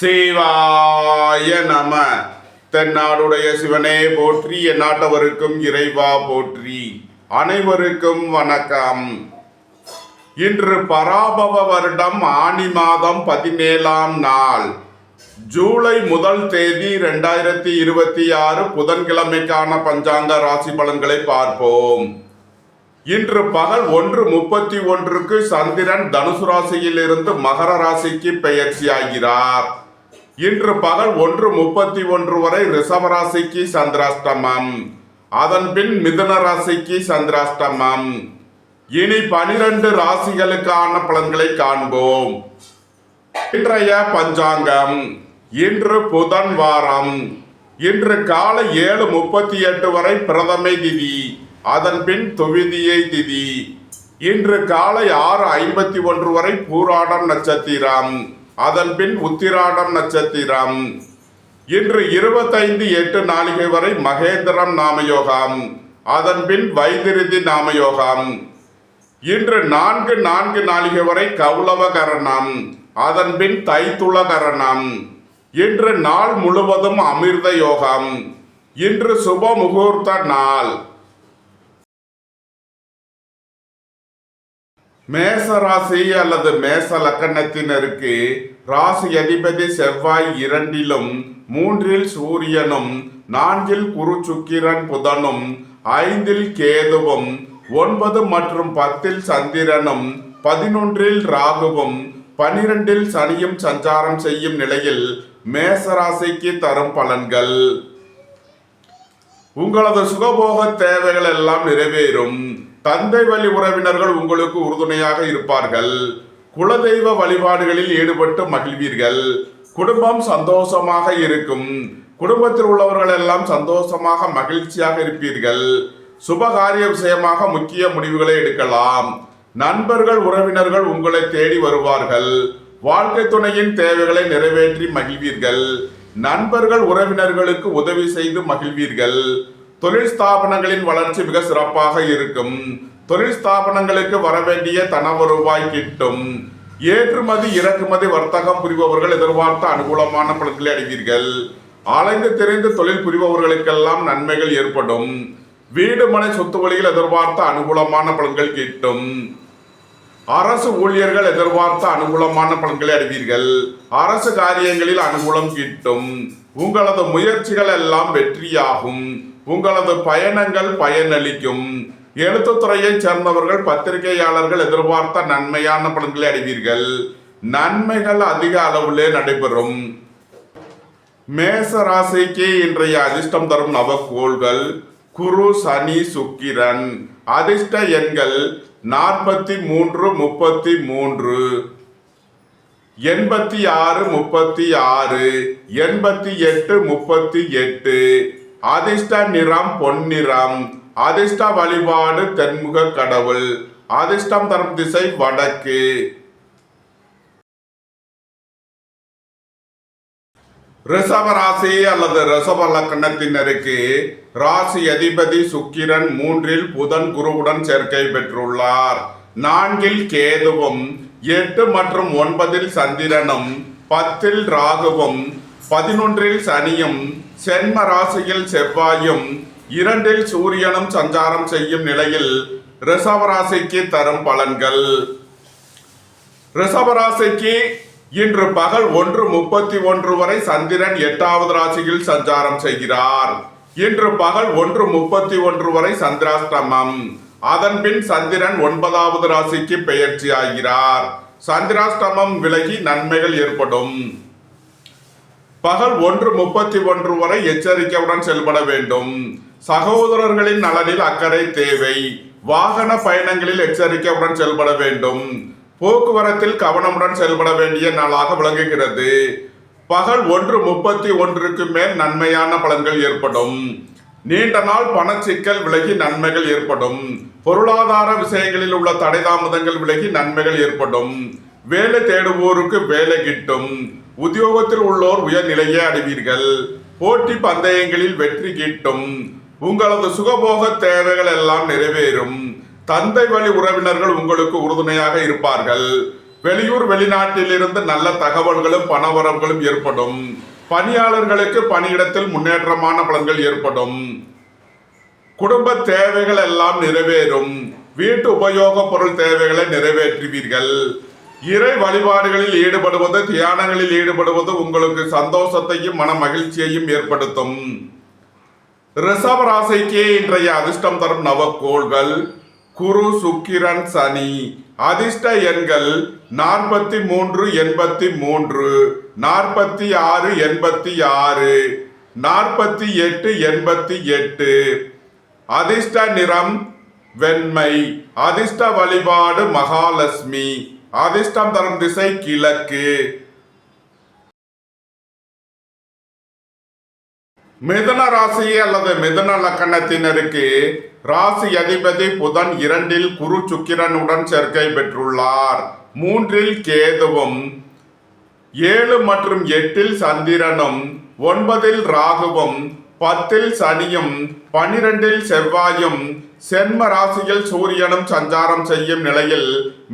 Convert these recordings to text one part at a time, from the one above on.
சிவாய நம. தென்னாடுடைய சிவனே போற்றி, எந்நாட்டவருக்கும் இறைவா போற்றி. அனைவருக்கும் வணக்கம். இன்று பராபவ வருடம் ஆனி மாதம் 17ஆம் நாள், ஜூலை 1 தேதி 2026 புதன்கிழமைக்கான பஞ்சாங்க ராசி பலன்களை பார்ப்போம். இன்று பகல் 1:31 சந்திரன் தனுசு ராசியில் இருந்து மகர ராசிக்கு பெயர்ச்சியாகிறார். இன்று பகல் 1:31 வரை ரிஷப ராசிக்கு சந்திராஷ்டமம், அதன் பின் மிதுன ராசிக்கு சந்திராஷ்டமம். இனி 12 ராசிகளுக்கான பலன்களை காண்போம். இன்றைய பஞ்சாங்கம். இன்று புதன் வாரம். இன்று காலை 7:38 வரை பிரதமை திதி, அதன் பின் துவிதியை திதி. இன்று காலை 6:51 வரை பூராடம் நட்சத்திரம், அதன் பின் உத்திராடம் நட்சத்திரம். இன்று 25:08 நாளிகை வரை மகேந்திரம் நாமயோகம், அதன் பின் வைத்திருதி நாமயோகம். இன்று 4 நாளிகை வரை கௌளவ கரணம், அதன் பின் தைத்துள கரணம். இன்று நாள் முழுவதும் அமிர்த யோகம். இன்று சுப முகூர்த்த நாள். மேச ராசி அல்லது மேச லக்கணத்தினருக்கு ராசி அதிபதி செவ்வாய் 2லும் 3ல் சூரியனும் 4ல் குரு சுக்கிரன் புதனும் 5ல் கேதுவும் 9 மற்றும் 10ல் சந்திரனும் 11ல் ராகுவும் 12ல் சனியும் சஞ்சாரம் செய்யும் நிலையில் மேச ராசிக்கு தரும் பலன்கள். உங்களது சுகபோக தேவைகள் எல்லாம் நிறைவேறும். தந்தை வழி உறவினர்கள் உங்களுக்கு உறுதுணையாக இருப்பார்கள். குலதெய்வ வழிபாடுகளில் ஈடுபட்டு மகிழ்வீர்கள். குடும்பம் சந்தோஷமாக இருக்கும். குடும்பத்தில் உள்ளவர்கள் எல்லாம் சந்தோஷமாக மகிழ்ச்சியாக இருப்பீர்கள். சுபகாரிய விஷயமாக முக்கிய முடிவுகளை எடுக்கலாம். நண்பர்கள் உறவினர்கள் உங்களை தேடி வருவார்கள். வாழ்க்கை துணையின் தேவைகளை நிறைவேற்றி மகிழ்வீர்கள். நண்பர்கள் உறவினர்களுக்கு உதவி செய்து மகிழ்வீர்கள். தொழில் ஸ்தாபனங்களின் வளர்ச்சி மிக சிறப்பாக இருக்கும். தொழில் ஸ்தாபனங்களுக்கு வரவேண்டிய தன வருவாய் கிட்டும். ஏற்றுமதி இறக்குமதி வர்த்தகம் புரிபவர்கள் எதிர்பார்த்த அனுகூலமான பலன்களை அடைவீர்கள். அலைந்து தெரிந்து தொழில் புரிபவர்களுக்கெல்லாம் நன்மைகள் ஏற்படும். வீடு மனை சொத்து வழியில் எதிர்பார்த்த அனுகூலமான பலன்கள் கிட்டும். அரசு ஊழியர்கள் எதிர்பார்த்த அனுகூலமான பலன்களை அடைவீர்கள். அரசு காரியங்களில் அனுகூலம் கிட்டும். உங்களது முயற்சிகள் எல்லாம் வெற்றியாகும். உங்களது பயணங்கள் பயனளிக்கும். எழுத்துத்துறையை சேர்ந்தவர்கள் பத்திரிகையாளர்கள் எதிர்பார்த்த நன்மையான பலன்களை அடைவீர்கள். நன்மைகள் அதிக அளவிலே நடைபெறும். மேச ராசிக்கு இன்றைய அதிர்ஷ்டம் தரும் நவக்கோள்கள் குரு, சனி, சுக்கிரன். அதிர்ஷ்ட எண்கள் 43, 33, 86, 36, 88, 38. அதிர்ஷ்ட நிறம் பொன்னிறம். அதிர்ஷ்ட வழிபாடு தென்முக கடவுள். அதிர்ஷ்டம் தரும் திசை வடக்கு. ரிஷப ராசி அல்லது ரிஷப லக்கணத்தினருக்கு ராசி அதிபதி சுக்கிரன் 3ல் புதன் குருவுடன் சேர்க்கை பெற்றுள்ளார். 4ல் கேதுவும் 8 மற்றும் 9ல் சந்திரனும் 10ல் ராகுவும் 11ல் சனியும் சென்ம ராசியில் செவ்வாயும் 2ல் சூரியனும் சஞ்சாரம் செய்யும் நிலையில் ரிஷப ராசிக்கு தரும் பலன்கள். ரிஷப ராசிக்கு இன்று பகல் 1:31 வரை சந்திரன் 8வது ராசியில் சஞ்சாரம் செய்கிறார். இன்று பகல் 1:31 வரை சந்திராஷ்டமம், அதன் பின் சந்திரன் 9வது ராசிக்கு பெயர்ச்சி ஆகிறார். சந்திராஷ்டமம் விலகி நன்மைகள் ஏற்படும். பகல் 1:31 வரை எச்சரிக்கையுடன் செயல்பட வேண்டும். சகோதரர்களின் நலனில் அக்கறை தேவை. வாகன பயணங்களில் எச்சரிக்கையுடன் செயல்பட வேண்டும். போக்குவரத்தில் கவனமுடன் செயல்பட வேண்டிய நாளாக விளங்குகிறது. பகல் 1:31க்கு மேல் நன்மையான பலன்கள் ஏற்படும். நீண்ட நாள் பணச்சிக்கல் விலகி நன்மைகள் ஏற்படும். பொருளாதார விஷயங்களில் உள்ள தடை தாமதங்கள் விலகி நன்மைகள் ஏற்படும். வேலை தேடுவோருக்கு வேலை கிட்டும். உத்தியோகத்தில் உள்ளோர் உயர்நிலையை அடைவீர்கள். போட்டி பந்தயங்களில் வெற்றி கிட்டும். உங்களது சுகபோக தேவைகள் எல்லாம் நிறைவேறும். தந்தை வழி உறவினர்கள் உங்களுக்கு உறுதுணையாக இருப்பார்கள். வெளியூர் வெளிநாட்டிலிருந்து நல்ல தகவல்களும் பணவரவுகளும் ஏற்படும். பணியாளர்களுக்கு பணியிடத்தில் முன்னேற்றமான பலன்கள் ஏற்படும். குடும்ப தேவைகள் எல்லாம் நிறைவேறும். வீட்டு உபயோக பொருள் தேவைகளை நிறைவேற்றுவீர்கள். இறை வழிபாடுகளில் ஈடுபடுவது, தியானங்களில் ஈடுபடுவது உங்களுக்கு சந்தோஷத்தையும் மன மகிழ்ச்சியையும் ஏற்படுத்தும். ரிஷப ராசிக்கு இன்றைய அதிர்ஷ்டம் தரும் நவக்கோள்கள் குரு, சுக்கிரன், சனி. அதிர்ஷ்ட எண்கள் 43, 83, 46, 86, 48, 88. அதிர்ஷ்ட நிறம் வெண்மை. அதிர்ஷ்ட வழிபாடு மகாலட்சுமி. அதிர்ஷ்டம் தரும் திசை கிழக்கு. மிதுன ராசி அல்லது மிதுன லக்கணத்தினருக்கு ராசி அதிபதி புதன் 2 குரு சுக்கிரனுடன் சேர்க்கை பெற்றுள்ளார். 3 கேதுவும், 7 மற்றும் 8 சந்திரனும், 9 ராகுவும், 10 சனியும், 12 செவ்வாயும், சென்ம ராசியில் சூரியனும் சஞ்சாரம் செய்யும் நிலையில்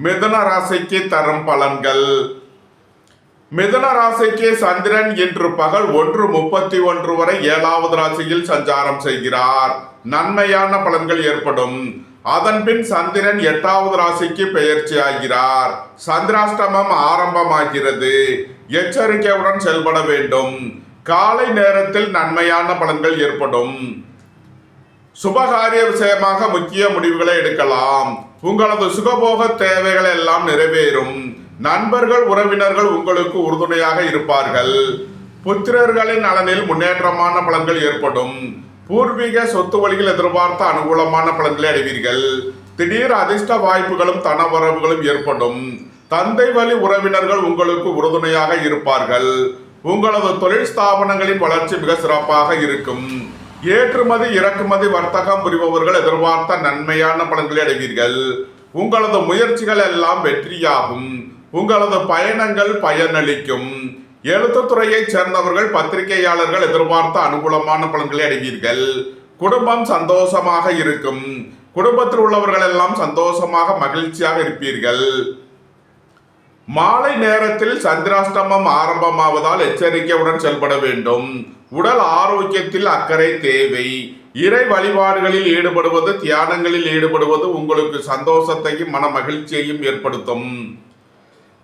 மிதுன ராசிக்கு தரும் பலன்கள். மிதுன ராசிக்கு சந்திரன் இன்று பகல் 1:31 வரை 7வது ராசியில் சஞ்சாரம் செய்கிறார். நன்மையான பலன்கள் ஏற்படும். அதன்பின் சந்திரன் 8வது ராசிக்கு பெயர்ச்சி ஆகிறார். சந்திராஷ்டமம் ஆரம்பமாகிறது. எச்சரிக்கையுடன் செயல்பட வேண்டும். காலை நேரத்தில் நன்மையான பலன்கள் ஏற்படும். சுபகாரிய விஷயமாக முக்கிய முடிவுகளை எடுக்கலாம். உங்களது சுகபோக தேவைகள் எல்லாம் நிறைவேறும். நண்பர்கள், உறவினர்கள் உங்களுக்கு உறுதுணையாக இருப்பார்கள். புத்திரர்களின் நலனில் முன்னேற்றமான பலன்கள் ஏற்படும். பூர்வீக சொத்து வழியில் எதிர்பார்த்த அனுகூலமான பலன்களை அடைவீர்கள். திடீர் அதிர்ஷ்ட வாய்ப்புகளும் தனவரவுகளும் ஏற்படும். தந்தை வழி உறவினர்கள் உங்களுக்கு உறுதுணையாக இருப்பார்கள். உங்களது தொழில் ஸ்தாபனங்களின் வளர்ச்சி மிக சிறப்பாக இருக்கும். ஏற்றுமதி இறக்குமதி வர்த்தகம் புரிபவர்கள் எதிர்பார்த்த நன்மையான பலன்களை அடைவீர்கள். உங்களது முயற்சிகள் எல்லாம் வெற்றியாகும். உங்களது பயணங்கள் பயனளிக்கும். எழுத்துத்துறையைச் சேர்ந்தவர்கள், பத்திரிகையாளர்கள் எதிர்பார்த்த அனுகூலமான பலன்களை அடைவீர்கள். குடும்பம் சந்தோஷமாக இருக்கும். குடும்பத்தில் உள்ளவர்கள் எல்லாம் சந்தோஷமாக மகிழ்ச்சியாக இருப்பீர்கள். மாலை நேரத்தில் சந்திராஷ்டமம் ஆரம்பமாவதால் எச்சரிக்கையுடன் செயல்பட வேண்டும். உடல் ஆரோக்கியத்தில் அக்கறை தேவை. இறை வழிபாடுகளில் ஈடுபடுவது, தியானங்களில் ஈடுபடுவது உங்களுக்கு சந்தோஷத்தையும் மன மகிழ்ச்சியையும் ஏற்படுத்தும்.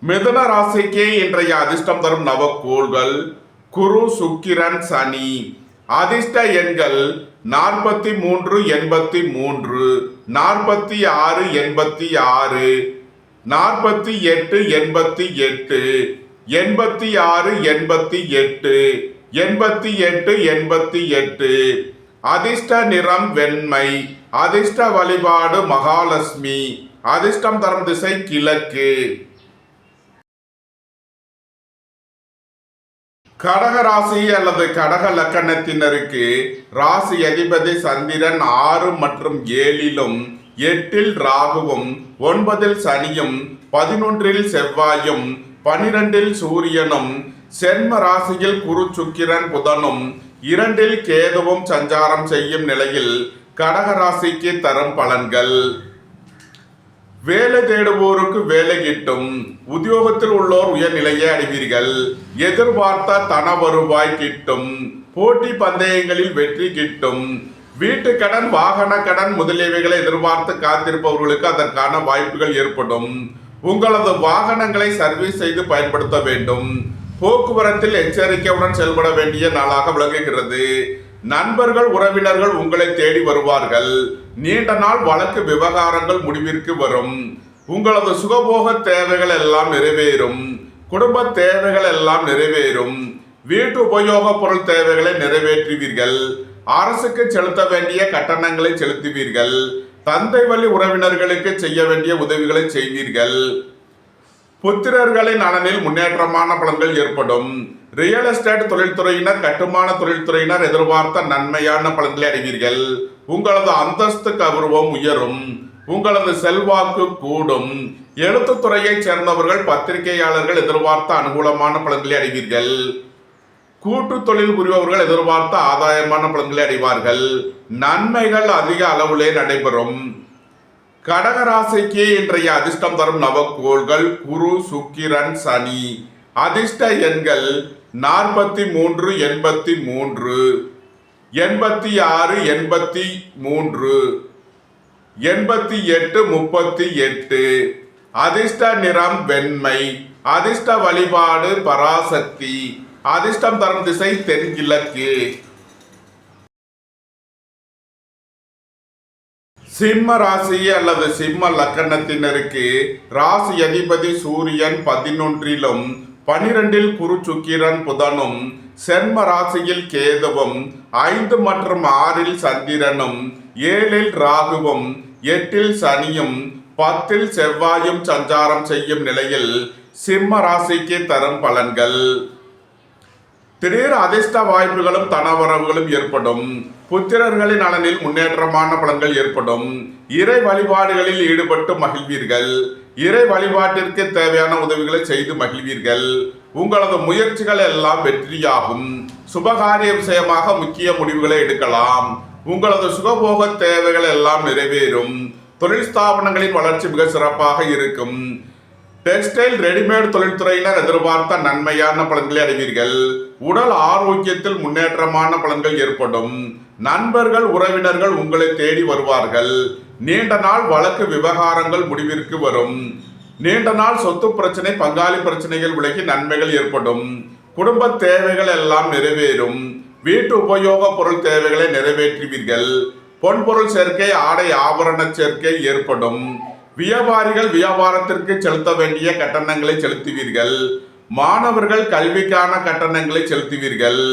மிதுன ராசிக்கு இன்றைய அதிர்ஷ்டம் தரும் நவக்கோள்கள் குரு, சுக்கிரன், சனி. அதிர்ஷ்ட எண்கள் 43, 83, 46, 86, 48, 88, 86, 88, 88, 88. அதிர்ஷ்ட நிறம் வெண்மை. அதிர்ஷ்ட வழிபாடு மகாலட்சுமி. அதிர்ஷ்டம் தரும் திசை கிழக்கு. கடக ராசி அல்லது கடக லக்கணத்தினருக்கு ராசி அதிபதி சந்திரன் 6 மற்றும் 7, 8 ராகுவும், 9 சனியும், 11 செவ்வாயும், 12 சூரியனும், சென்ம ராசியில் குரு சுக்கிரன் புதனும், 2 கேதுவும் சஞ்சாரம் செய்யும் நிலையில் கடக ராசிக்கு தரும் பலன்கள். வேலை தேடுவோருக்கு வேலை கிட்டும். உத்தியோகத்தில் உள்ளோர் உயர்நிலையை அடைவீர்கள். எதிர்பார்த்த தன வருவாய் கிட்டும். போட்டி பந்தயங்களில் வெற்றி கிட்டும். வீட்டு கடன், வாகன கடன் முதலியவைகளை எதிர்பார்த்து காத்திருப்பவர்களுக்கு அதற்கான வாய்ப்புகள் ஏற்படும். உங்களது வாகனங்களை சர்வீஸ் செய்து பயன்படுத்த வேண்டும். போக்குவரத்தில் எச்சரிக்கையுடன் செயல்பட வேண்டிய நாளாக விளங்குகிறது. நண்பர்கள், உறவினர்கள் உங்களை தேடி வருவார்கள். நீண்ட நாள் வழக்கு விவகாரங்கள் முடிவிற்கு வரும். உங்களது சுகபோக தேவைகள் எல்லாம் நிறைவேறும். குடும்ப தேவைகள் எல்லாம் நிறைவேறும். வீட்டு உபயோக பொருள் தேவைகளை நிறைவேற்றுவீர்கள். அரசுக்கு செலுத்த வேண்டிய கட்டணங்களை செலுத்துவீர்கள். தந்தை வழி உறவினர்களுக்கு செய்ய வேண்டிய உதவிகளை செய்வீர்கள். புத்திரர்களின் நலனில் முன்னேற்றமான பலன்கள் ஏற்படும். ரியல் எஸ்டேட் தொழில்துறையினர், கட்டுமான தொழில்துறையினர் எதிர்பார்த்த நன்மையான பலன்களை அடைவீர்கள். உங்களது அந்தஸ்து கௌரவம் உயரும். உங்களது செல்வாக்கு கூடும். எழுத்துத்துறையைச் சேர்ந்தவர்கள், பத்திரிகையாளர்கள் எதிர்பார்த்த அனுகூலமான பலன்களை அடைவீர்கள். கூட்டு தொழில் புரிபவர்கள் எதிர்பார்த்த ஆதாயமான பலன்களை அடைவார்கள். நன்மைகள் அதிக அளவிலே நடைபெறும். கடகராசிக்கு இன்றைய அதிர்ஷ்டம் தரும் நவக்கோள்கள் குரு, சுக்கிரன், சனி. அதிர்ஷ்ட எண்கள் 43, 83, 86, 83, 88, 38. அதிர்ஷ்ட நிறம் வெண்மை. அதிர்ஷ்ட வழிபாடு பராசக்தி. அதிர்ஷ்டம் தரும் திசை தென்கிழக்கு. சிம்ம ராசி அல்லது சிம்ம லக்கணத்தினருக்கு ராசி அதிபதி சூரியன் 11லும் 12ல் குரு, சுக்கிரன், புதனும், சென்ம ராசியில் கேதுவும், 5 மற்றும் 6ல் சந்திரனும், 7ல் ராகுவும், 8ல் சனியும், 10ல் செவ்வாயும் சஞ்சாரம் செய்யும் நிலையில் சிம்ம ராசிக்கு தரும் பலன்கள். திடீர் அதிர்ஷ்ட வாய்ப்புகளும் தனவரவுகளும் ஏற்படும். புத்திரர்களின் நலனில் முன்னேற்றமான பலன்கள் ஏற்படும். இறை வழிபாடுகளில் ஈடுபட்டு மகிழ்வீர்கள். இறை வழிபாட்டிற்கு தேவையான உதவிகளை செய்து மகிழ்வீர்கள். உங்களது முயற்சிகள் எல்லாம் வெற்றியாகும். சுபகாரிய விஷயமாக முக்கிய முடிவுகளை எடுக்கலாம். உங்களது சுகபோக தேவைகள் எல்லாம் நிறைவேறும். தொழில் ஸ்தாபனங்களின் வளர்ச்சி மிக சிறப்பாக இருக்கும். டெக்ஸ்டைல் ரெடிமேட் தொழில்துறையினர் எதிர்பார்த்த நன்மையான பலன்களை அடைவீர்கள். உடல் ஆரோக்கியத்தில் முன்னேற்றமான பலன்கள் ஏற்படும். நண்பர்கள், உறவினர்கள் உங்களை தேடி வருவார்கள். நீண்ட நாள் வழக்கு விவகாரங்கள் முடிவிற்கு வரும். நீண்ட நாள் சொத்து பிரச்சனை, பங்காளி பிரச்சனைகள் விலகி நன்மைகள் ஏற்படும். குடும்ப தேவைகள் எல்லாம் நிறைவேறும். வீட்டு உபயோக பொருள் தேவைகளை நிறைவேற்றுவீர்கள். பொன்பொருள் சேர்க்கை, ஆடை ஆபரண சேர்க்கை ஏற்படும். வியாபாரிகள் வியாபாரத்திற்கு செலுத்த வேண்டிய கட்டணங்களை செலுத்துவீர்கள். மாணவர்கள் கல்விக்கான கட்டணங்களை செலுத்துவீர்கள்.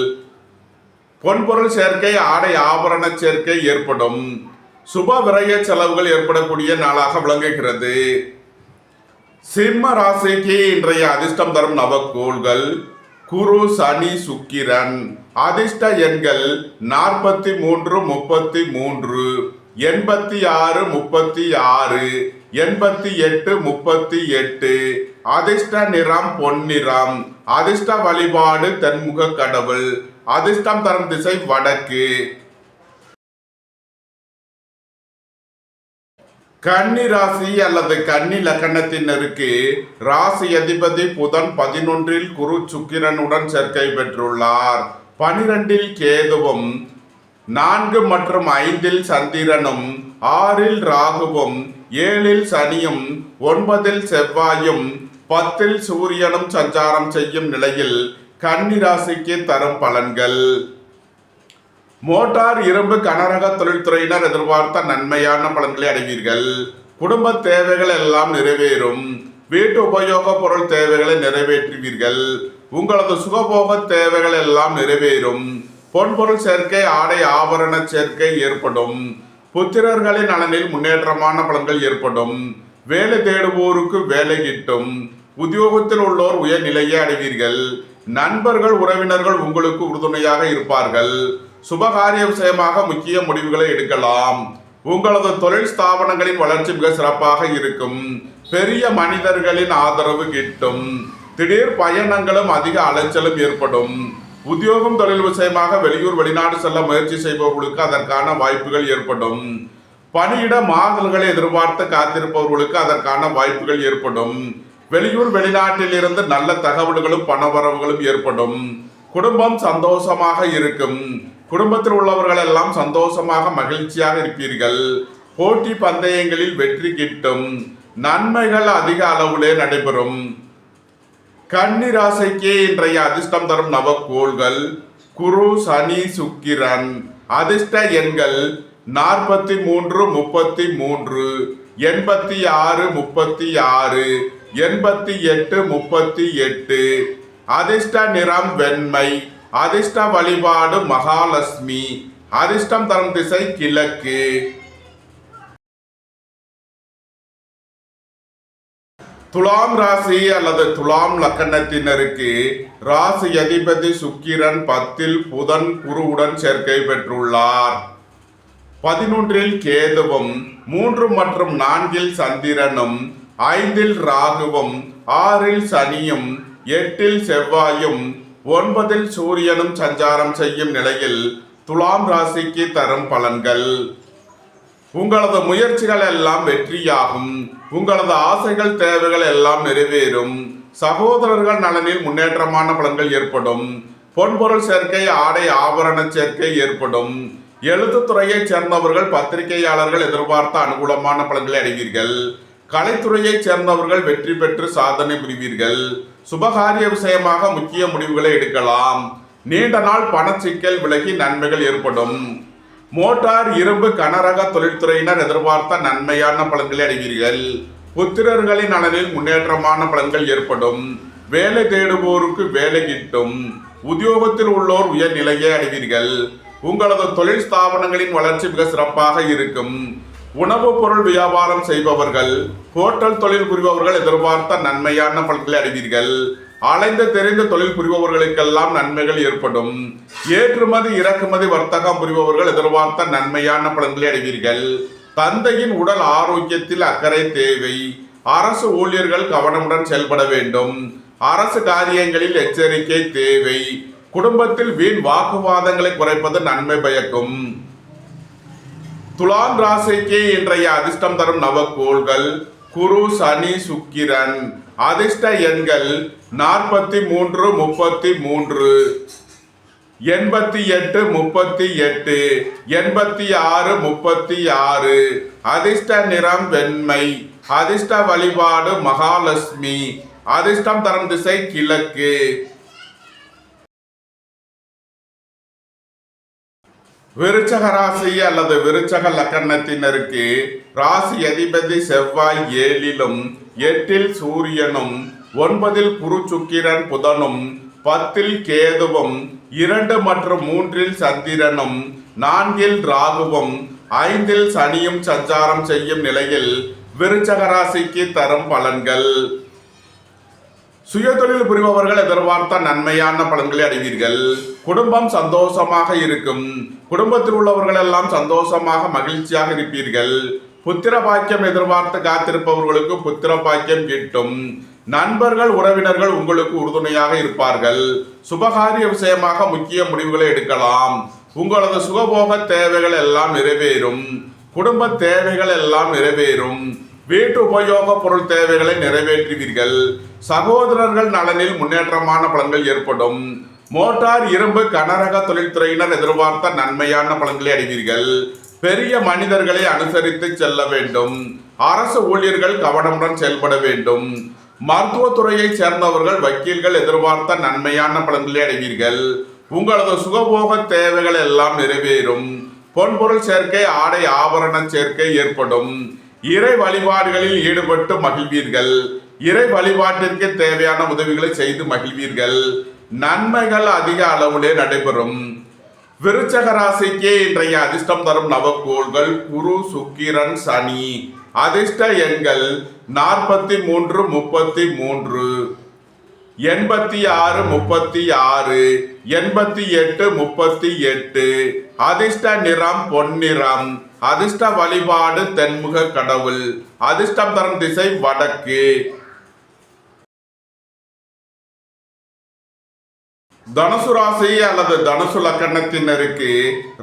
பொன்பொருள் சேர்க்கை, ஆடை ஆபரண சேர்க்கை ஏற்படும். சுப விரய செலவுகள் ஏற்படக்கூடிய நாளாக விளங்குகிறது. சிம்ம ராசிக்கு இன்றைய அதிர்ஷ்டம் தரும் நவக்கோள்கள் குரு, சனி, சுக்கிரன். அதிர்ஷ்ட எண்கள் 43, 33, 86, 36, 88, 38. அதிர்ஷ்ட நிறம் பொன்னிறம். அதிர்ஷ்ட வழிபாடு தென்முக கடவுள். அதிர்ஷ்டம் தரும் திசை வடக்கு. கன்னி ராசி அல்லது கன்னி லக்கணத்தினருக்கு ராசி அதிபதி புதன் 11ல் குரு, சுக்கிரனுடன் சேர்க்கை பெற்றுள்ளார். 12ல் கேதுவும், 4 மற்றும் 5ல் சந்திரனும், 6ல் ராகுவும், 7ல் சனியும், 9ல் செவ்வாயும், 10ல் சூரியனும் சஞ்சாரம் செய்யும் நிலையில் கன்னி ராசிக்கு தரும் பலன்கள். மோட்டார், இரும்பு, கனரக தொழில்துறையினர் எதிர்பார்த்த நன்மையான பலன்களை அடைவீர்கள். குடும்ப தேவைகள் எல்லாம் நிறைவேறும். வீட்டு உபயோக பொருள் தேவைகளை நிறைவேற்றுவீர்கள். உங்களது சுகபோக தேவைகள் எல்லாம் நிறைவேறும். பொன்பொருள் சேர்க்கை, ஆடை ஆபரண சேர்க்கை ஏற்படும். புத்திரர்களின் நலனில் முன்னேற்றமான பலன்கள் ஏற்படும். வேலை தேடுவோருக்கு வேலை கிட்டும். உத்தியோகத்தில் உள்ளோர் உயர்நிலையை அடைவீர்கள். நண்பர்கள், உறவினர்கள் உங்களுக்கு உறுதுணையாக இருப்பார்கள். சுபகாரிய விஷயமாக முக்கிய முடிவுகளை எடுக்கலாம். உங்களது தொழில் ஸ்தாபனங்களின் வளர்ச்சி மிக சிறப்பாக இருக்கும். பெரிய மனிதர்களின் ஆதரவு கிட்டும். திடீர் பயணங்களும் அதிக அலைச்சலும் ஏற்படும். உத்தியோகம், தொழில் விஷயமாக வெளியூர், வெளிநாடு செல்ல முயற்சி செய்பவர்களுக்கு அதற்கான வாய்ப்புகள் ஏற்படும். பணியிட மாறுதல்களை எதிர்பார்த்து காத்திருப்பவர்களுக்கு அதற்கான வாய்ப்புகள் ஏற்படும். வெளியூர், வெளிநாட்டில் இருந்து நல்ல தகவல்களும் பணவரவுகளும் ஏற்படும். குடும்பம் சந்தோஷமாக இருக்கும். குடும்பத்தில் உள்ளவர்கள் எல்லாம் சந்தோஷமாக மகிழ்ச்சியாக இருப்பீர்கள். போட்டி பந்தயங்களில் வெற்றி கிட்டும். நன்மைகள் அதிக அளவிலே நடைபெறும். கன்னி ராசிக்கு இன்றைய அதிர்ஷ்டம் தரும் நவக்கோள்கள் குரு, சனி, சுக்கிரன். அதிர்ஷ்ட எண்கள் 43, 33, 86, 36, 88, 38. அதிர்ஷ்ட நிறம் வெண்மை. அதிர்ஷ்ட வழிபாடு மகாலட்சுமி. அதிர்ஷ்டம் தரும் திசை கிழக்கு. துலாம் ராசி அல்லது துலாம் லக்கணத்தினருக்கு ராசி அதிபதி சுக்கிரன் 10ல் புதன், குருவுடன் சேர்க்கை பெற்றுள்ளார். 11ல் கேதுவும், 3 மற்றும் 4ல் சந்திரனும், 5ல் ராகுவும், 6ல் சனியும், 8ல் செவ்வாயும், 9ல் சூரியனும் சஞ்சாரம் செய்யும் நிலையில் துலாம் ராசிக்கு தரும் பலன்கள். உங்களது முயற்சிகள் எல்லாம் வெற்றியாகும். உங்களது ஆசைகள் தேவைகள் எல்லாம் நிறைவேறும். சகோதரர்கள் நலனில் முன்னேற்றமான பலன்கள் ஏற்படும். பொன்பொருள் சேர்க்கை, ஆடை ஆபரண சேர்க்கை ஏற்படும். எழுத்துத்துறையைச் சேர்ந்தவர்கள், பத்திரிகையாளர்கள் எதிர்பார்த்த அனுகூலமான பலன்களை அடைவீர்கள். கலைத்துறையைச் சேர்ந்தவர்கள் வெற்றி பெற்று சாதனை புரிவீர்கள். சுபகாரிய விஷயமாக முக்கிய முடிவுகளை எடுக்கலாம். நீண்ட நாள் பணச்சிக்கல் விலகி நன்மைகள் ஏற்படும். மோட்டார், இரும்பு, கனரக தொழில்துறையினர் எதிர்பார்த்த நன்மையான பலன்களை அடைவீர்கள். புத்திரர்களின் நலனில் முன்னேற்றமான பலன்கள் ஏற்படும். வேலை தேடுவோருக்கு வேலை கிட்டும். உத்தியோகத்தில் உள்ளோர் உயர்நிலையை அடைவீர்கள். உங்களது தொழில் ஸ்தாபனங்களின் வளர்ச்சி மிக சிறப்பாக இருக்கும். உணவுப் பொருள் வியாபாரம் செய்பவர்கள், ஹோட்டல் தொழில் புரிபவர்கள் எதிர்பார்த்த நன்மையான பலன்களை அடைவீர்கள். அலைந்து தெரிந்து தொழில் புரிபவர்களுக்கெல்லாம் நன்மைகள் ஏற்படும். ஏற்றுமதி இறக்குமதி வர்த்தகம் புரிபவர்கள் எதிர்பார்த்த நன்மையான பலன்களை அடைவீர்கள். தந்தையின் உடல் ஆரோக்கியத்தில் அக்கறை தேவை. அரசு ஊழியர்கள் கவனமுடன் செயல்பட வேண்டும். அரசு காரியங்களில் எச்சரிக்கை தேவை. குடும்பத்தில் வீண் வாக்குவாதங்களை குறைப்பது நன்மை பயக்கும். துலாம் ராசிக்கு இன்றைய அதிர்ஷ்டம் தரும் நவக்கோள்கள் குரு, சனி, சுக்கிரன். அதிர்ஷ்ட எண்கள் 43, 33, 88, 38, 86, 36. அதிர்ஷ்ட நிறம் வெண்மை. அதிர்ஷ்ட வழிபாடு மகாலட்சுமி. அதிர்ஷ்டம் தரும் திசை கிழக்கு. விருச்சக ராசி அல்லது விருச்சக லக்கணத்தினருக்கு ராசி அதிபதி செவ்வாய் 7லும் 8ல் சூரியனும் 9ல் குரு, சுக்கிரன், புதனும் 10ல் கேதுவும் 2 மற்றும் 3ல் சந்திரனும் 4ல் ராகுவும் 5ல் சனியும் சஞ்சாரம் செய்யும் நிலையில் விருச்சக ராசிக்கு தரும் பலன்கள். சுயதொழில் புரிபவர்கள் எதிர்பார்த்த நன்மையான பலன்களை அடைவீர்கள். குடும்பம் சந்தோஷமாக இருக்கும். குடும்பத்தில் உள்ளவர்கள் எல்லாம் சந்தோஷமாக மகிழ்ச்சியாக இருப்பீர்கள். புத்திர பாக்கியம் எதிர்பார்த்து காத்திருப்பவர்களுக்கு புத்திர பாக்கியம் கிட்டும். நண்பர்கள், உறவினர்கள் உங்களுக்கு உறுதுணையாக இருப்பார்கள். சுபகாரிய விஷயமாக முக்கிய முடிவுகளை எடுக்கலாம். உங்களது சுகபோக தேவைகள் எல்லாம் நிறைவேறும். குடும்ப தேவைகள் எல்லாம் நிறைவேறும். வீட்டு உபயோக பொருள் தேவைகளை நிறைவேற்றுவீர்கள். சகோதரர்கள் நலனில் முன்னேற்றமான பலன்கள் ஏற்படும். மோட்டார், இரும்பு, கனரக தொழில்துறையினர் எதிர்பார்த்த நன்மையான பலன்களை அடைவீர்கள். பெரிய மனிதர்களை அனுசரித்து செல்ல வேண்டும். அரசு ஊழியர்கள் கவனமுடன் செயல்பட வேண்டும். மருத்துவத்துறையைச் சேர்ந்தவர்கள், வக்கீல்கள் எதிர்பார்த்த நன்மையான பலன்களை அடைவீர்கள். உங்களது சுகபோக தேவைகள் எல்லாம் நிறைவேறும். பொன்பொருள் சேர்க்கை, ஆடை ஆபரண சேர்க்கை ஏற்படும். இறை வழிபாடுகளில் ஈடுபட்டு மகிழ்வீர்கள். இறை வழிபாட்டிற்கு தேவையான உதவிகளை செய்து மகிழ்வீர்கள். நன்மைகள் அதிக அளவிலே நடைபெறும். விருச்சக ராசிக்கு இன்றைய அதிர்ஷ்டம் தரும் நவக்கோள்கள் குரு, சுக்கிரன், சனி. அதிர்ஷ்ட எண்கள் 43, 33, 86, 36, 88, 38. அதிர்ஷ்ட நிறம் பொன்னிறம். அதிர்ஷ்ட வழிபாடு தென்முக கடவுள். அதிர்ஷ்டம் தரும் திசை வடக்கு. தனுசு ராசி அல்லது தனுசு லக்கணத்தினருக்கு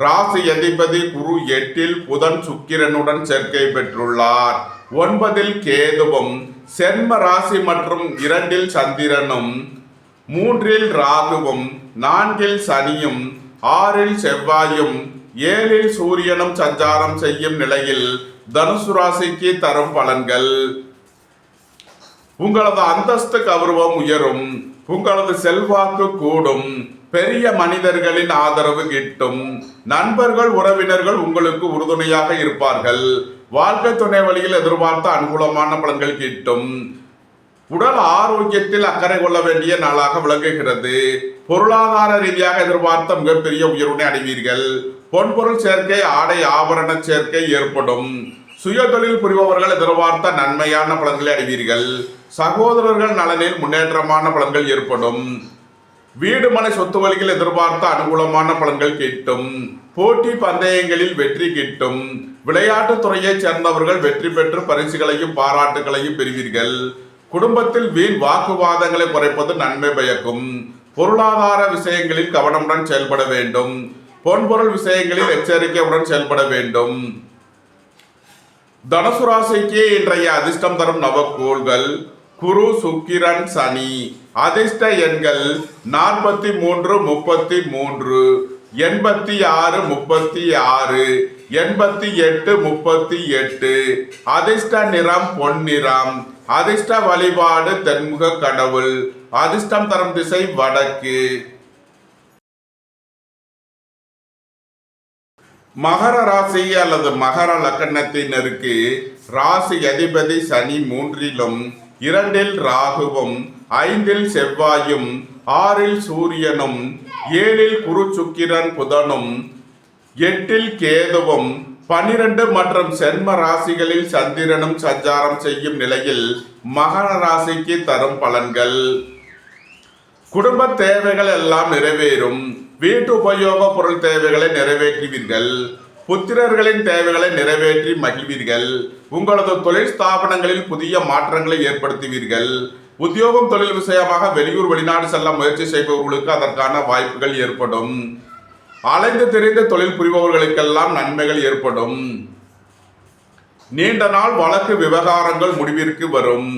ராசி அதிபதி குரு 8ல் புதன், சுக்கிரனுடன் சேர்க்கை பெற்றுள்ளார். 9ல் கேதுவும், சென்ம ராசி மற்றும் 2ல் சந்திரனும், 3ல் ராகுவும், 4ல் சனியும், 6ல் செவ்வாயும், 7ல் சூரியனும் சஞ்சாரம் செய்யும் நிலையில் தனுசு ராசிக்கு தரும் பலன்கள். உங்களது அந்தஸ்து கௌரவம் உயரும். உங்களது செல்வாக்கு கூடும். பெரிய மனிதர்களின் ஆதரவு கிட்டும். நண்பர்கள், உறவினர்கள் உங்களுக்கு உறுதுணையாக இருப்பார்கள். வாழ்க்கை துணை வழியில் எதிர்பார்த்த அனுகூலமான பலன்கள் கிட்டும். உடல் ஆரோக்கியத்தில் அக்கறை கொள்ள வேண்டிய நாளாக விளங்குகிறது. பொருளாதார ரீதியாக எதிர்பார்த்த மிகப்பெரிய உயர்வினை அடைவீர்கள். பொன்பொருள் சேர்க்கை, ஆடை ஆபரண சேர்க்கை ஏற்படும். சுயதொழில் புரிபவர்கள் எதிர்பார்த்த நன்மையான பலன்களை அடைவீர்கள். சகோதரர்கள் நலனில் முன்னேற்றமான பலன்கள் ஏற்படும். வீடு மனை சொத்து வழியில் எதிர்பார்த்த அனுகூலமான பலன்கள் கிட்டும். போட்டி பந்தயங்களில் வெற்றி கிட்டும். விளையாட்டுத் துறையைச் சேர்ந்தவர்கள் வெற்றி பெற்று பரிசுகளையும் பாராட்டுகளையும் பெறுவீர்கள். குடும்பத்தில் வீண் வாக்குவாதங்களை குறைப்பது நன்மை பயக்கும். பொருளாதார விஷயங்களில் கவனமுடன் செயல்பட வேண்டும். பொன்பொருள் விஷயங்களில் எச்சரிக்கையுடன் செயல்பட வேண்டும். தனுசு ராசிக்கு இன்றைய அதிர்ஷ்டம் தரும் நவக்கோள்கள் குரு, சுக்கிரன், சனி. அதிர்ஷ்ட எண்கள் 43, 33, 86, 36, 88, 38. அதிர்ஷ்ட நிறம் பொன்னிறம். அதிர்ஷ்ட வழிபாடு தென்முக கடவுள். அதிர்ஷ்டம் தரும் திசை வடக்கு. மகர ராசி அல்லது மகர லக்கணத்தினருக்கு ராசி அதிபதி சனி 3லும் 2ல் ராகுவும் 5ல் செவ்வாயும் 6ல் சூரியனும் 7ல் குரு, சுக்கிரன், புதனும் 8ல் கேதுவும் 12 மற்றும் சென்ம ராசிகளில் சந்திரனும் சஞ்சாரம் செய்யும் நிலையில் மகர ராசிக்கு தரும் பலன்கள். குடும்ப தேவைகள் எல்லாம் நிறைவேறும். வீட்டு உபயோக பொருள் தேவைகளை நிறைவேற்றுவீர்கள். புத்திரர்களின் தேவைகளை நிறைவேற்றி மகிழ்வீர்கள். உங்களது தொழில் ஸ்தாபனங்களில் புதிய மாற்றங்களை ஏற்படுத்துவீர்கள். உத்தியோகம் தொழில் விஷயமாக வெளியூர் வெளிநாடு செல்ல முயற்சி செய்பவர்களுக்கு அதற்கான வாய்ப்புகள் ஏற்படும். அலைந்து திரிந்த தொழில் புரிபவர்களுக்கெல்லாம் நன்மைகள் ஏற்படும். நீண்ட நாள் வழக்கு விவகாரங்கள் முடிவிற்கு வரும்.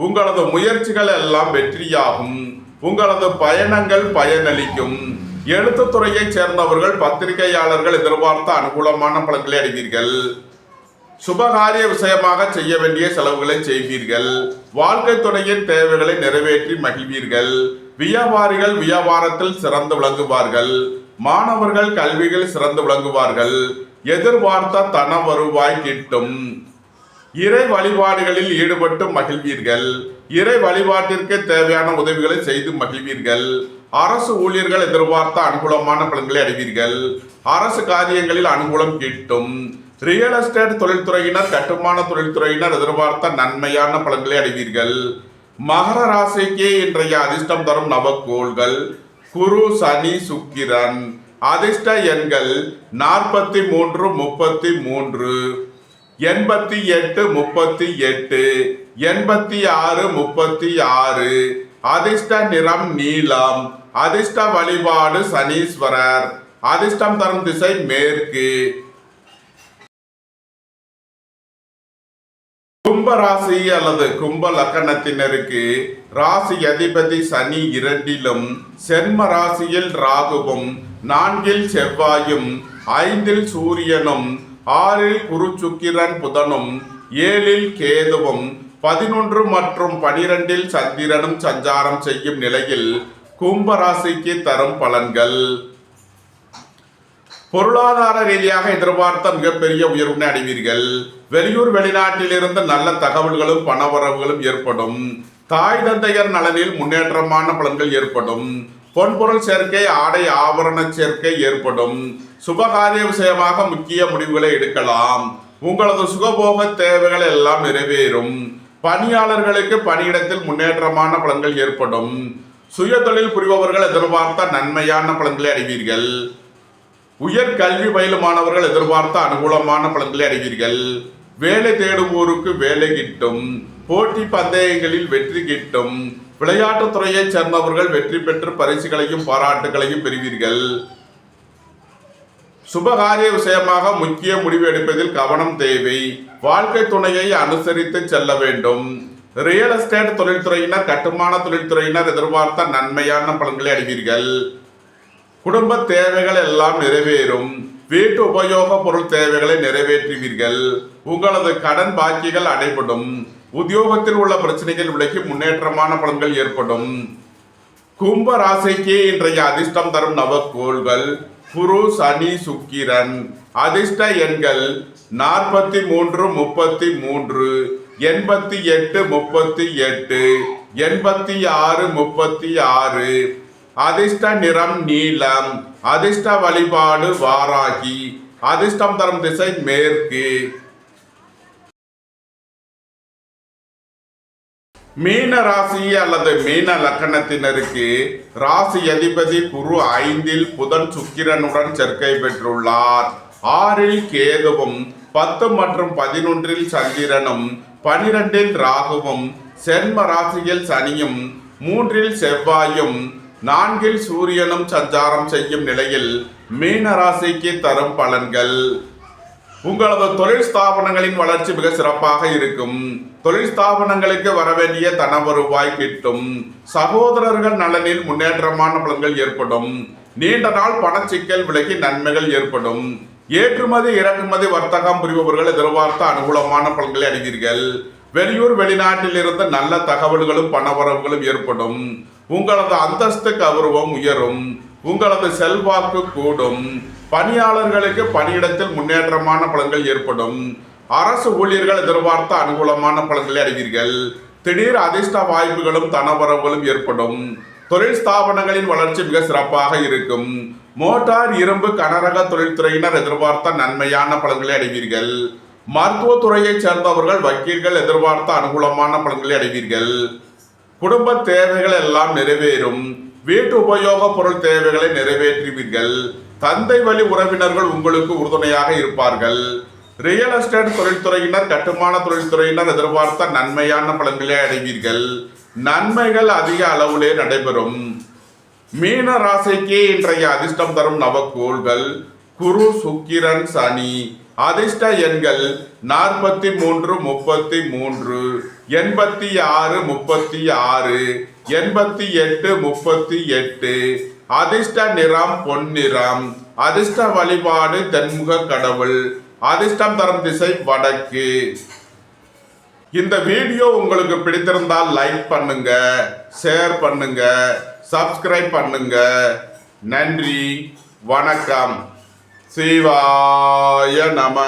உங்களது முயற்சிகள் எல்லாம் வெற்றியாகும். உங்களது பயணங்கள் பயனளிக்கும். எழுத்துத்துறையை சேர்ந்தவர்கள், பத்திரிகையாளர்கள் எதிர்பார்த்த அனுகூலமான பலன்களை அடைவீர்கள். சுபகாரிய விஷயமாக செய்ய வேண்டிய செலவுகளை செய்வீர்கள். வாழ்க்கை துணையின் தேவைகளை நிறைவேற்றி மகிழ்வீர்கள். வியாபாரிகள் வியாபாரத்தில் சிறந்து விளங்குவார்கள். மாணவர்கள் கல்வியில் சிறந்து விளங்குவார்கள். எதிர்பார்த்த தன வருவாய் கிட்டும். இறை வழிபாடுகளில் ஈடுபட்டு மகிழ்வீர்கள். இறை வழிபாட்டிற்கு தேவையான உதவிகளை செய்து மகிழ்வீர்கள். அரசு ஊழியர்கள் எதிர்பார்த்த அனுகூலமான பலன்களை அடைவீர்கள். அரசு காரியங்களில் அனுகூலம் கிட்டும். ரியல் எஸ்டேட் தொழில்துறையினர், கட்டுமான தொழில்துறையினர் எதிர்பார்த்த நன்மையான பலன்களை அடைவீர்கள். மகர ராசிக்கு இன்றைய அதிர்ஷ்டம் தரும் நவக்கோள்கள் குரு, சனி, சுக்கிரன். அதிர்ஷ்ட எண்கள் 43, 33, 88, 38, 86, 36. அதிர்ஷ்ட நிறம் நீலம். அதிர்ஷ்ட வழிபாடு சனீஸ்வரர். அதிர்ஷ்டம் தரும் திசை மேற்கு. கும்ப ராசி அல்லது கும்ப லக்கணத்தினருக்கு ராசி அதிபதி சனி 2லும் சென்ம ராசியில் ராகுவும் 4ல் செவ்வாயும் 5ல் சூரியனும் 6ல் குரு, சுக்கிரன், புதனும் 7ல் கேதுவும் 11 மற்றும் 12ல் சந்திரனும் சஞ்சாரம் செய்யும் நிலையில் கும்ப ராசிக்கு தரும் பலன்கள். பொருளாதார ரீதியாக எதிர்பார்த்த மிகப்பெரிய உயர்வினை அடைவீர்கள். வெளியூர் வெளிநாட்டிலிருந்து நல்ல தகவல்களும் பணவரவுகளும் ஏற்படும். தாய் தந்தையர் நலனில் முன்னேற்றமான பலன்கள் ஏற்படும். பொன்பொருள் சேர்க்கை, ஆடை ஆபரண சேர்க்கை ஏற்படும். சுபகாரிய விஷயமாக முக்கிய முடிவுகளை எடுக்கலாம். உங்களது சுகபோக தேவைகள் எல்லாம் நிறைவேறும். பணியாளர்களுக்கு பணியிடத்தில் முன்னேற்றமான பலன்கள் ஏற்படும். சுய தொழில் புரிபவர்கள் எதிர்பார்த்த நன்மையான பலன்களை அடைவீர்கள். உயர் கல்வி பயிலும் மாணவர்கள் எதிர்பார்த்த அனுகூலமான பலன்களை அடைவீர்கள். வேலை தேடுவோருக்கு வேலை கிட்டும். போட்டி பந்தயங்களில் வெற்றி கிட்டும். விளையாட்டுத் துறையை சேர்ந்தவர்கள் வெற்றி பெற்று பரிசுகளையும் பாராட்டுகளையும் பெறுவீர்கள். சுபகாரிய விஷயமாக முக்கிய முடிவு எடுப்பதில் கவனம் தேவை. வாழ்க்கை துணையை அனுசரித்து செல்ல வேண்டும். ரியல் எஸ்டேட் தொழில்துறையினர், கட்டுமான தொழில்துறையினர் எதிர்பார்த்த நன்மையான பலன்களை அடைவீர்கள். குடும்ப தேவைகள் எல்லாம் நிறைவேறும். வீட்டு உபயோக பொருள் தேவைகளை நிறைவேற்றுவீர்கள். உங்களது கடன் பாக்கிகள் அடைபடும். உத்தியோகத்தில் உள்ள பிரச்சனைகள் விலகி முன்னேற்றமான பலன்கள் ஏற்படும். கும்ப ராசிக்கு இன்றைய அதிர்ஷ்டம் தரும் நவக்கோள்கள் குரு, சனி, சுக்கிரன். அதிர்ஷ்ட எண்கள் 43, 33, 88, 38, 86, 36. அதிர்ஷ்ட நிறம் நீலம். அதிர்ஷ்ட வழிபாடு வாராகி. அதிர்ஷ்டம் தரும் திசை மேற்கு. மீன ராசி அல்லது மீன லக்கணத்தினருக்கு ராசி அதிபதி குரு 5ல் புதன், சுக்கிரனுடன் சேர்க்கை பெற்றுள்ளார். 6ல் கேதுவும் 10 மற்றும் 11ல் சந்திரனும் 12ல் ராகுவும் சென்ம ராசியில் சனியும் 3ல் செவ்வாயும் 4ல் சூரியனும் சஞ்சாரம் செய்யும் நிலையில் மீன ராசிக்கு தரும் பலன்கள். உங்களது தொழில் ஸ்தாபனங்களின் வளர்ச்சி மிக சிறப்பாக இருக்கும். தொழில் ஸ்தாபனங்களுக்கு வரவேண்டிய தன வருவாய் கிட்டும். சகோதரர்கள் நலனில் முன்னேற்றமான பலன்கள் ஏற்படும். நீண்ட நாள் பணச்சிக்கல் விலகி நன்மைகள் ஏற்படும். ஏற்றுமதி இறக்குமதி வர்த்தகம் புரிபவர்கள் எதிர்பார்த்த அனுகூலமான பலன்களை அடைவீர்கள். வெளியூர் வெளிநாட்டில் இருந்து நல்ல தகவல்களும் பணவரவுகளும் ஏற்படும். உங்களது அந்தஸ்து கௌரவம் உயரும். உங்களது செல்வாக்கு கூடும். பணியாளர்களுக்கு பணியிடத்தில் முன்னேற்றமான பலன்கள் ஏற்படும். அரசு ஊழியர்கள் எதிர்பார்த்த அனுகூலமான பலன்களை அடைவீர்கள். திடீர் அதிர்ஷ்ட வாய்ப்புகளும் தனவரவுகளும் ஏற்படும். தொழில் ஸ்தாபனங்களின் வளர்ச்சி மிக சிறப்பாக இருக்கும். மோட்டார் இரும்பு கனரக தொழில்துறையினர் எதிர்பார்த்த நன்மையான பலன்களை அடைவீர்கள். மருத்துவத்துறையை சேர்ந்தவர்கள் வக்கீல்கள் எதிர்பார்த்த அனுகூலமான பலன்களை அடைவீர்கள். குடும்ப தேவைகள் எல்லாம் நிறைவேறும். வீட்டு உபயோக பொருள் தேவைகளை நிறைவேற்றுவீர்கள். தந்தை வழி உறவினர்கள் உங்களுக்கு உறுதுணையாக இருப்பார்கள். ரியல் எஸ்டேட் தொழில்துறையினர் கட்டுமான தொழில்துறையினர் எதிர்பார்த்த நன்மையான பலன்களை அடைவீர்கள். நன்மைகள் அதிக அளவிலே நடைபெறும். மீன ராசிக்கு இன்றைய அதிர்ஷ்டம் தரும் நவக்கோள்கள் குரு, சுக்கிரன், சனி. அதிர்ஷ்ட எண்கள் 43, 33, 86, 36, 88, 38. அதிர்ஷ்ட நிறம் பொன்னிறம். அதிர்ஷ்ட வழிபாடு தென்முக கடவுள். அதிர்ஷ்டம் தரும் திசை வடக்கு. இந்த வீடியோ உங்களுக்கு பிடித்திருந்தால் லைக் பண்ணுங்க, ஷேர் பண்ணுங்க, சப்ஸ்கிரைப் பண்ணுங்க. நன்றி, வணக்கம். சிவாய நம.